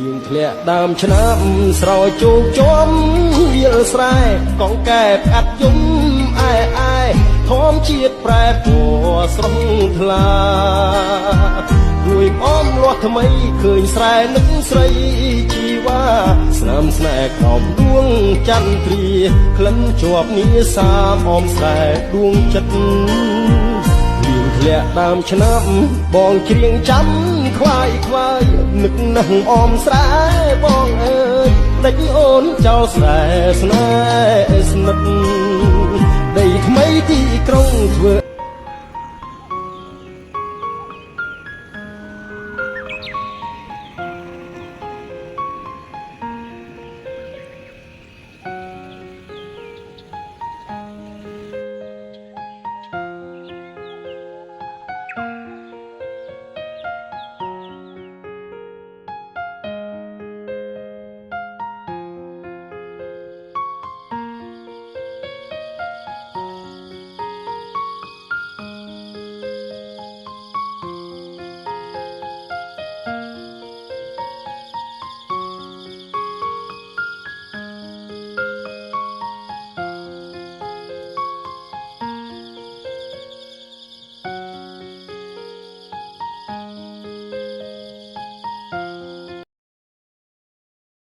យើងធ្លាក់ដើមឆ្នាំស្រោចជោគជាំវាលស្រែកងកែផ្កាត់យំអែធម្មជាតិប្រែពណ៌ស្រស់ថ្លារួយអមលាស់ថ្មីឃើញស្រែនឹកស្រីជីវ៉ាស្នាមស្នេហ៍ក្រោមដួងចន្ទ្រាក្លិនជាប់នាសាអមស្រែដួងចិត្តធ្លាក់ដើមឆ្នាំបងច្រៀងចាំខ្វាយនឹកនឹងអមស្រែបងអើយដេចអូនចោលស្រែស្នេហ៍ស្និទ្ធដីថ្មីទីក្រុងធ្វើ